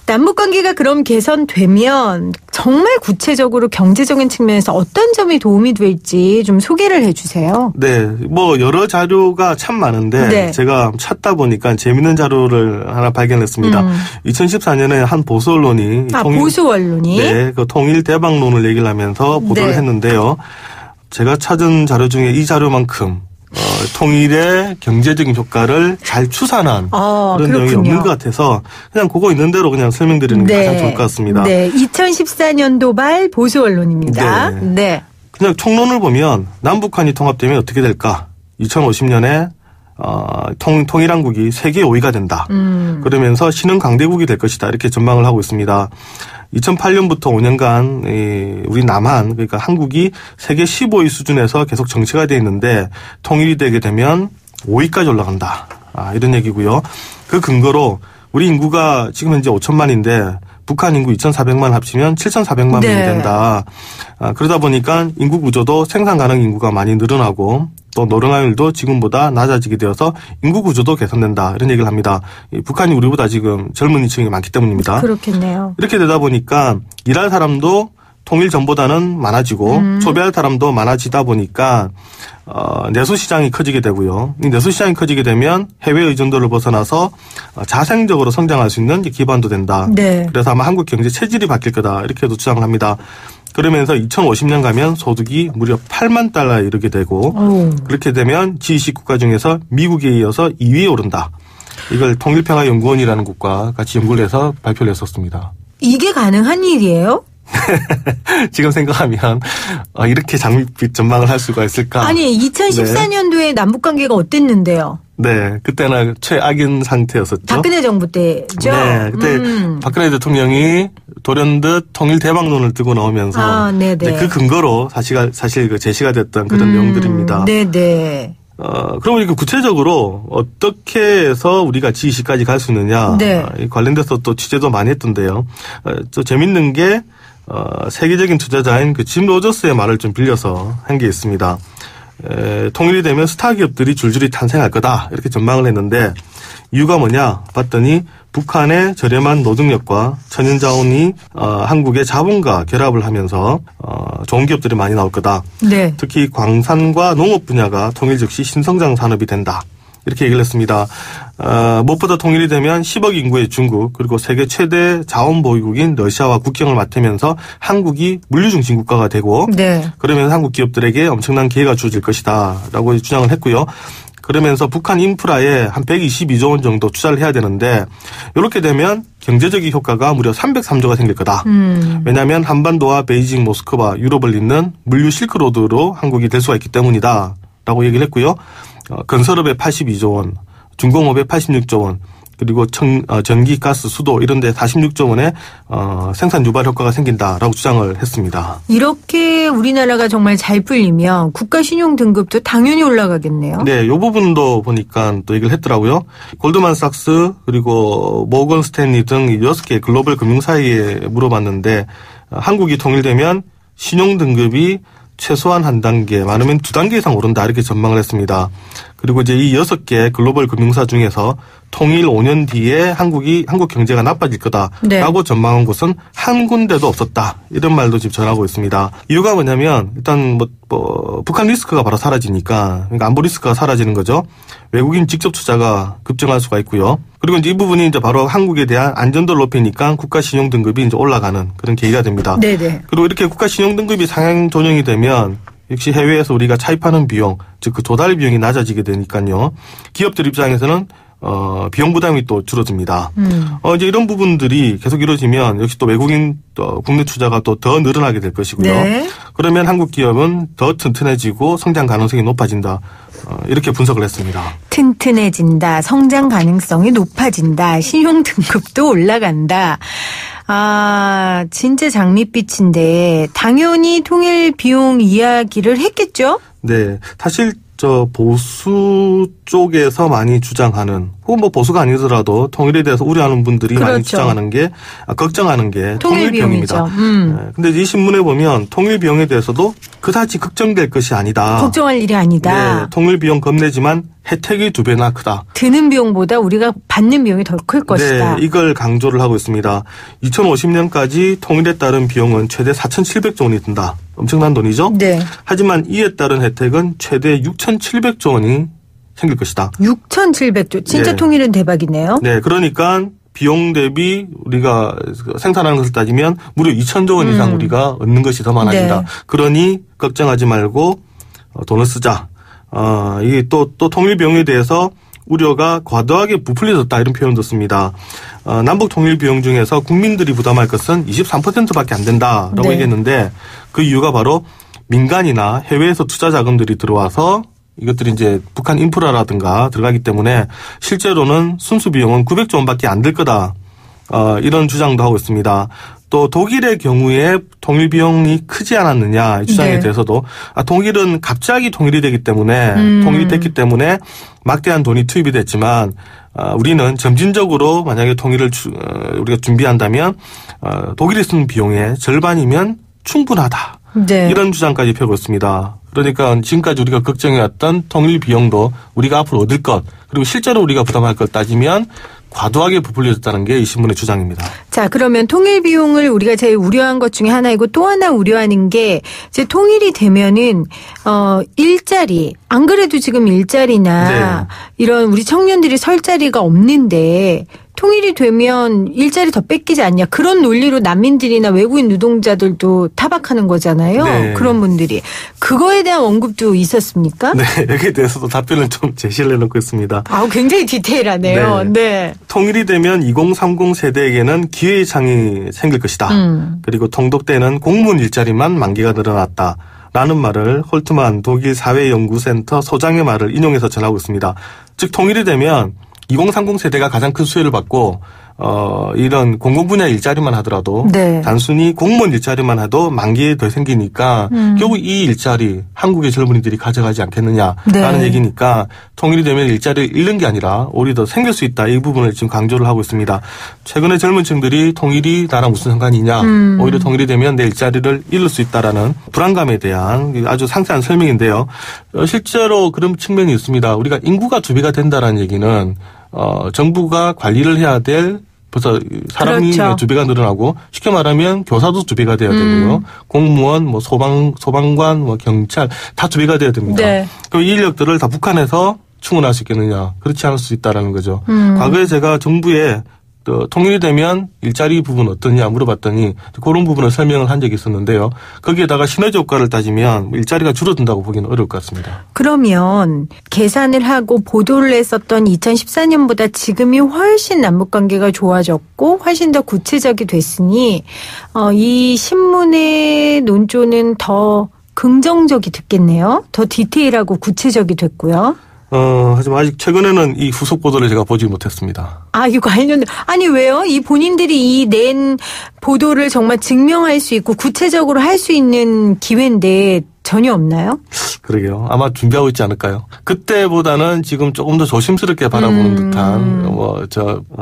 남북관계가 그럼 개선되면 정말 구체적으로 경제적인 측면에서 어떤 점이 도움이 될지 좀 소개를 해 주세요. 네, 뭐 여러 자료가 참 많은데 네. 제가 찾다 보니까 재밌는 자료를 하나 발견했습니다. 2014년에 한 보수 언론이 보수 언론이 네, 그 통일 대박론을 얘기를 하면서 보도를 네. 했는데요. 제가 찾은 자료 중에 이 자료만큼 통일의 경제적인 효과를 잘 추산한 그런 내용이 그렇군요. 없는 것 같아서 그냥 그거 있는 대로 그냥 설명드리는 게 가장 좋을 것 같습니다. 네, 2014년도 말 보수 언론입니다. 네. 네. 그냥 총론을 보면 남북한이 통합되면 어떻게 될까? 2050년에 통일한국이 세계 5위가 된다. 그러면서 신흥 강대국이 될 것이다. 이렇게 전망을 하고 있습니다. 2008년부터 5년간 우리 남한, 그러니까 한국이 세계 15위 수준에서 계속 정체가 되어 있는데 통일이 되게 되면 5위까지 올라간다. 이런 얘기고요. 그 근거로 우리 인구가 지금 현재 5천만인데 북한 인구 2,400만 합치면 7,400만 네. 명이 된다. 그러다 보니까 인구 구조도 생산 가능 인구가 많이 늘어나고 또 노령화율도 지금보다 낮아지게 되어서 인구 구조도 개선된다. 이런 얘기를 합니다. 북한이 우리보다 지금 젊은이층이 많기 때문입니다. 그렇겠네요. 이렇게 되다 보니까 일할 사람도 통일 전보다는 많아지고 소비할 사람도 많아지다 보니까 내수 시장이 커지게 되고요. 이 내수 시장이 커지게 되면 해외 의존도를 벗어나서 자생적으로 성장할 수 있는 기반도 된다. 네. 그래서 아마 한국 경제 체질이 바뀔 거다. 이렇게도 주장을 합니다. 그러면서 2050년 가면 소득이 무려 8만 달러에 이르게 되고 그렇게 되면 G20 국가 중에서 미국에 이어서 2위에 오른다. 이걸 통일평화연구원이라는 곳과 같이 연구를 해서 발표를 했었습니다. 이게 가능한 일이에요? 지금 생각하면 이렇게 장밋빛 전망을 할 수가 있을까? 아니 2014년도에 남북관계가 어땠는데요? 네, 그때는 최악인 상태였었죠. 박근혜 정부 때죠? 네, 그때 박근혜 대통령이 돌연듯 통일 대박론을 들고 나오면서 네네. 그 근거로 사실 그 제시가 됐던 그런 내용들입니다. 네네. 그럼 이렇게 구체적으로 어떻게 해서 우리가 G20까지 갈 수 있느냐 네. 관련돼서 또 취재도 많이 했던데요. 또 재밌는 게 세계적인 투자자인 그 짐 로저스의 말을 좀 빌려서 한 게 있습니다. 통일이 되면 스타 기업들이 줄줄이 탄생할 거다 이렇게 전망을 했는데 이유가 뭐냐 봤더니 북한의 저렴한 노동력과 천연자원이 한국의 자본과 결합을 하면서 좋은 기업들이 많이 나올 거다. 네. 특히 광산과 농업 분야가 통일 즉시 신성장 산업이 된다. 이렇게 얘기를 했습니다. 무엇보다 통일이 되면 10억 인구의 중국 그리고 세계 최대 자원 보유국인 러시아와 국경을 맞대면서 한국이 물류 중심 국가가 되고 네. 그러면서 한국 기업들에게 엄청난 기회가 주어질 것이다 라고 주장을 했고요. 그러면서 북한 인프라에 한 122조 원 정도 투자를 해야 되는데 이렇게 되면 경제적인 효과가 무려 303조가 생길 거다. 왜냐하면 한반도와 베이징, 모스크바, 유럽을 잇는 물류 실크로드로 한국이 될 수가 있기 때문이다 라고 얘기를 했고요. 건설업에 82조 원, 중공업에 86조 원, 그리고 전기, 가스, 수도 이런 데 46조 원의 생산 유발 효과가 생긴다라고 주장을 했습니다. 이렇게 우리나라가 정말 잘 풀리면 국가 신용 등급도 당연히 올라가겠네요. 네, 이 부분도 보니까 또 얘기를 했더라고요. 골드만삭스 그리고 모건 스탠리 등 6개 글로벌 금융사에 물어봤는데 한국이 통일되면 신용 등급이 최소한 한 단계, 많으면 2단계 이상 오른다 이렇게 전망을 했습니다. 그리고 이제 이 6개 글로벌 금융사 중에서 통일 5년 뒤에 한국 경제가 나빠질 거다라고 전망한 곳은 한 군데도 없었다. 이런 말도 지금 전하고 있습니다. 이유가 뭐냐면 일단 북한 리스크가 바로 사라지니까, 그러니까 안보 리스크가 사라지는 거죠. 외국인 직접 투자가 급증할 수가 있고요. 그리고 이제 이 부분이 이제 바로 한국에 대한 안전도를 높이니까 국가 신용 등급이 이제 올라가는 그런 계기가 됩니다. 네네. 그리고 이렇게 국가 신용 등급이 상향 조정이 되면 역시 해외에서 우리가 차입하는 비용, 즉 그 조달 비용이 낮아지게 되니까요. 기업들 입장에서는 비용 부담이 또 줄어듭니다. 이제 이런 부분들이 계속 이루어지면 역시 또 외국인 국내 투자가 또 더 늘어나게 될 것이고요. 네. 그러면 한국 기업은 더 튼튼해지고 성장 가능성이 높아진다. 이렇게 분석을 했습니다. 튼튼해진다. 성장 가능성이 높아진다. 신용 등급도 올라간다. 진짜 장밋빛인데 당연히 통일 비용 이야기를 했겠죠? 네. 사실 보수 쪽에서 많이 주장하는, 혹은 보수가 아니더라도 통일에 대해서 우려하는 분들이 많이 주장하는 게, 걱정하는 게 통일 비용입니다. 네. 근데 이 신문에 보면 통일 비용에 대해서도 그다지 걱정될 것이 아니다. 걱정할 일이 아니다. 네. 통일 비용 겁내지만 혜택이 2배나 크다. 드는 비용보다 우리가 받는 비용이 더 클 것이다. 네. 이걸 강조를 하고 있습니다. 2050년까지 통일에 따른 비용은 최대 4,700조 원이 든다. 엄청난 돈이죠? 네. 하지만 이에 따른 혜택은 최대 6,700조 원이 생길 것이다. 6,700조. 진짜 네. 통일은 대박이네요. 네. 그러니까 비용 대비 우리가 생산하는 것을 따지면 무려 2,000조 원 이상 우리가 얻는 것이 더 많아진다. 네. 그러니 걱정하지 말고 돈을 쓰자. 이게 또 통일 비용에 대해서 우려가 과도하게 부풀려졌다 이런 표현도 씁니다. 남북 통일 비용 중에서 국민들이 부담할 것은 23%밖에 안 된다라고 네. 얘기했는데 그 이유가 바로 민간이나 해외에서 투자 자금들이 들어와서 이것들이 이제 북한 인프라라든가 들어가기 때문에 실제로는 순수 비용은 900조 원밖에 안 될 거다. 이런 주장도 하고 있습니다. 또 독일의 경우에 통일 비용이 크지 않았느냐 이 주장에 네. 대해서도 독일은 갑자기 통일이 되기 때문에 통일이 됐기 때문에 막대한 돈이 투입이 됐지만 우리는 점진적으로 만약에 통일을 우리가 준비한다면 독일이 쓰는 비용의 절반이면 충분하다. 네. 이런 주장까지 펴고 있습니다. 그러니까 지금까지 우리가 걱정해왔던 통일 비용도 우리가 앞으로 얻을 것, 그리고 실제로 우리가 부담할 것 따지면 과도하게 부풀려졌다는 게 이 신문의 주장입니다. 자, 그러면 통일 비용을 우리가 제일 우려한 것 중에 하나이고 또 하나 우려하는 게 이제 통일이 되면은 일자리, 안 그래도 지금 일자리나 네. 이런 우리 청년들이 설 자리가 없는데 통일이 되면 일자리 더 뺏기지 않냐. 그런 논리로 난민들이나 외국인 노동자들도 타박하는 거잖아요. 네. 그런 분들이. 그거에 대한 언급도 있었습니까? 네. 여기에 대해서도 답변을 좀 제시를 해놓고 있습니다. 굉장히 디테일하네요. 네. 네. 통일이 되면 2030 세대에게는 기회의 창이 생길 것이다. 그리고 통독되는 공무원 일자리만 만개가 늘어났다. 라는 말을 홀트만 독일 사회연구센터 소장의 말을 인용해서 전하고 있습니다. 즉 통일이 되면 2030 세대가 가장 큰 수혜를 받고 이런 공공분야 일자리만 하더라도 네. 단순히 공무원 일자리만 해도 10,000개 더 생기니까 결국 이 일자리 한국의 젊은이들이 가져가지 않겠느냐라는 네. 얘기니까 통일이 되면 일자리를 잃는 게 아니라 오히려 더 생길 수 있다. 이 부분을 지금 강조를 하고 있습니다. 최근에 젊은 층들이 통일이 나랑 무슨 상관이냐. 오히려 통일이 되면 내 일자리를 잃을 수 있다라는 불안감에 대한 아주 상세한 설명인데요. 실제로 그런 측면이 있습니다. 우리가 인구가 2배가 된다라는 얘기는 정부가 관리를 해야 될 벌써 사람이 그렇죠. 2배가 늘어나고 쉽게 말하면 교사도 2배가 돼야 되고요. 공무원, 소방관, 경찰 다 2배가 돼야 됩니다. 네. 그럼 이 인력들을 다 북한에서 충원할 수 있겠느냐. 그렇지 않을 수 있다라는 거죠. 과거에 제가 정부에 통일이 되면 일자리 부분 어떠냐 물어봤더니 그런 부분을 설명을 한 적이 있었는데요. 거기에다가 시너지 효과를 따지면 일자리가 줄어든다고 보기는 어려울 것 같습니다. 그러면 계산을 하고 보도를 했었던 2014년보다 지금이 훨씬 남북관계가 좋아졌고 훨씬 더 구체적이 됐으니 이 신문의 논조는 더 긍정적이 됐겠네요. 더 디테일하고 구체적이 됐고요. 하지만 아직 최근에는 이 후속 보도를 제가 보지 못했습니다. 이거 아니 왜요? 이 본인들이 이 낸 보도를 정말 증명할 수 있고 구체적으로 할 수 있는 기회인데 전혀 없나요? 그러게요. 아마 준비하고 있지 않을까요? 그때보다는 지금 조금 더 조심스럽게 바라보는 듯한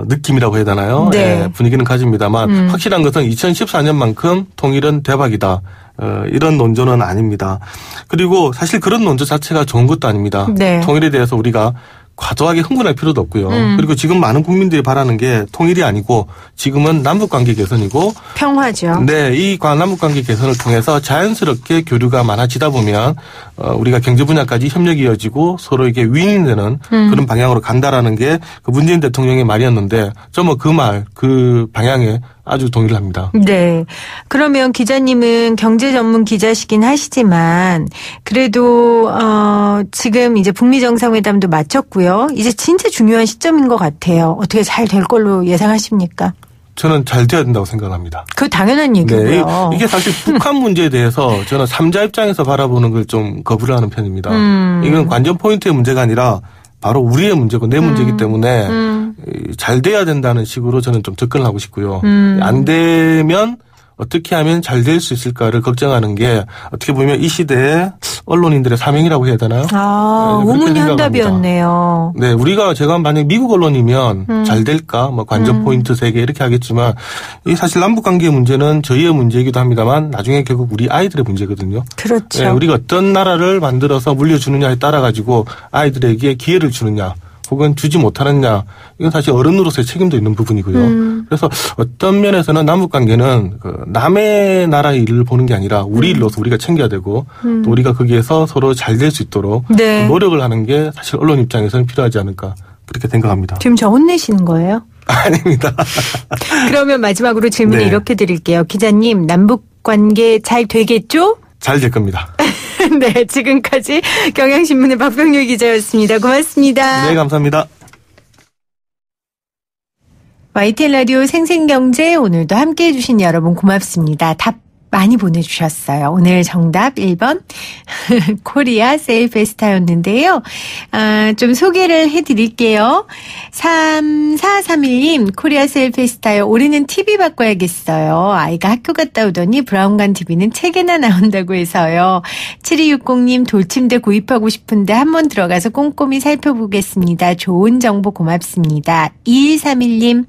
느낌이라고 해야 되나요? 네. 네, 분위기는 가집니다만 확실한 것은 2014년만큼 통일은 대박이다. 이런 논조는 아닙니다. 그리고 사실 그런 논조 자체가 좋은 것도 아닙니다. 네. 통일에 대해서 우리가 과도하게 흥분할 필요도 없고요. 그리고 지금 많은 국민들이 바라는 게 통일이 아니고 지금은 남북관계 개선이고 평화죠. 네, 이 남북관계 개선을 통해서 자연스럽게 교류가 많아지다 보면 우리가 경제 분야까지 협력이 이어지고 서로에게 윈이 되는 그런 방향으로 간다라는 게 그 문재인 대통령의 말이었는데 저 뭐 그 방향에 아주 동의를 합니다. 네. 그러면 기자님은 경제 전문 기자시긴 하시지만 그래도 지금 이제 북미 정상회담도 마쳤고요. 이제 진짜 중요한 시점인 것 같아요. 어떻게 잘 될 걸로 예상하십니까? 저는 잘 돼야 된다고 생각합니다. 그 당연한 얘기고요. 네, 이게 사실 북한 문제에 대해서 저는 3자 입장에서 바라보는 걸 좀 거부를 하는 편입니다. 이건 관전 포인트의 문제가 아니라 바로 우리의 문제고 내 문제이기 때문에 잘 돼야 된다는 식으로 저는 좀 접근을 하고 싶고요. 안 되면 어떻게 하면 잘 될 수 있을까를 걱정하는 게 어떻게 보면 이 시대의 언론인들의 사명이라고 해야 되나요? 우문현답이었네요. 네, 제가 만약 미국 언론이면 잘 될까? 뭐 관전 포인트 3개 이렇게 하겠지만 이 사실 남북 관계 문제는 저희의 문제이기도 합니다만 나중에 결국 우리 아이들의 문제거든요. 그렇죠. 네, 우리가 어떤 나라를 만들어서 물려주느냐에 따라 가지고 아이들에게 기회를 주느냐. 혹은 주지 못하느냐 이건 사실 어른으로서의 책임도 있는 부분이고요. 그래서 어떤 면에서는 남북관계는 남의 나라의 일을 보는 게 아니라 우리 일로서 우리가 챙겨야 되고 또 우리가 거기에서 서로 잘 될 수 있도록 네. 노력을 하는 게 사실 언론 입장에서는 필요하지 않을까 그렇게 생각합니다. 지금 저 혼내시는 거예요? 아닙니다. 그러면 마지막으로 질문을 네. 이렇게 드릴게요. 기자님 남북관계 잘 되겠죠? 잘 될 겁니다. 네, 지금까지 경향신문의 박병률 기자였습니다. 고맙습니다. 네, 감사합니다. YTN 라디오 생생경제 오늘도 함께해 주신 여러분 고맙습니다. 답 많이 보내주셨어요. 오늘 정답 1번 코리아 세일 페스타였는데요. 좀 소개를 해드릴게요. 3431님 코리아 세일 페스타요. 올해는 TV 바꿔야겠어요. 아이가 학교 갔다 오더니 브라운관 TV는 3개나 나온다고 해서요. 7260님 돌침대 구입하고 싶은데 한번 들어가서 꼼꼼히 살펴보겠습니다. 좋은 정보 고맙습니다. 2131님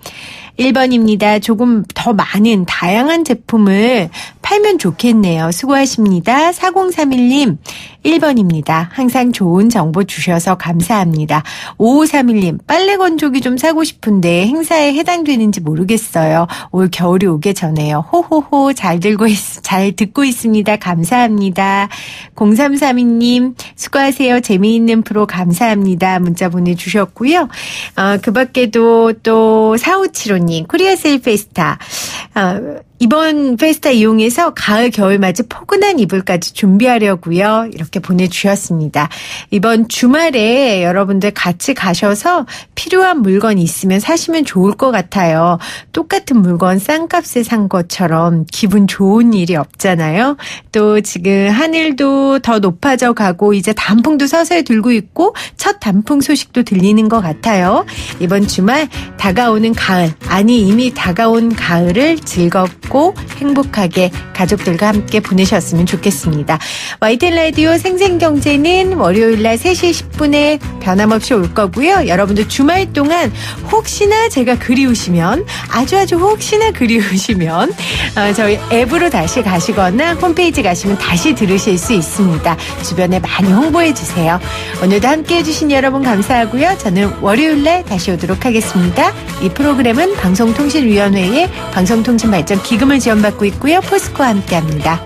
1번입니다. 조금 더 많은 다양한 제품을 팔면 좋겠네요. 수고하십니다. 4031님 1번입니다. 항상 좋은 정보 주셔서 감사합니다. 5531님 빨래 건조기 좀 사고 싶은데 행사에 해당되는지 모르겠어요. 올 겨울이 오기 전에요. 호호호 잘 듣고 있습니다. 감사합니다. 0332님 수고하세요. 재미있는 프로 감사합니다. 문자 보내주셨고요. 그 밖에도 또 4575님 코리아 세일 페스타 이번 페스타 이용해서 가을 겨울맞이 포근한 이불까지 준비하려고요. 이렇게 보내주셨습니다. 이번 주말에 여러분들 같이 가셔서 필요한 물건 있으면 사시면 좋을 것 같아요. 똑같은 물건 싼 값에 산 것처럼 기분 좋은 일이 없잖아요. 또 지금 하늘도 더 높아져 가고 이제 단풍도 서서히 들고 있고 첫 단풍 소식도 들리는 것 같아요. 이번 주말 다가오는 가을 아니 이미 다가온 가을을 즐겁고 행복하게 가족들과 함께 보내셨으면 좋겠습니다. YTN 라디오 생생경제는 월요일날 3시 10분에 변함없이 올 거고요. 여러분들 주말 동안 혹시나 제가 그리우시면 아주 혹시나 그리우시면 저희 앱으로 다시 가시거나 홈페이지 가시면 다시 들으실 수 있습니다. 주변에 많이 홍보해 주세요. 오늘도 함께해 주신 여러분 감사하고요. 저는 월요일날 다시 오도록 하겠습니다. 이 프로그램은 방송통신위원회의 방송통신발전기금을 지원받고 있고요. 포스코와 함께합니다.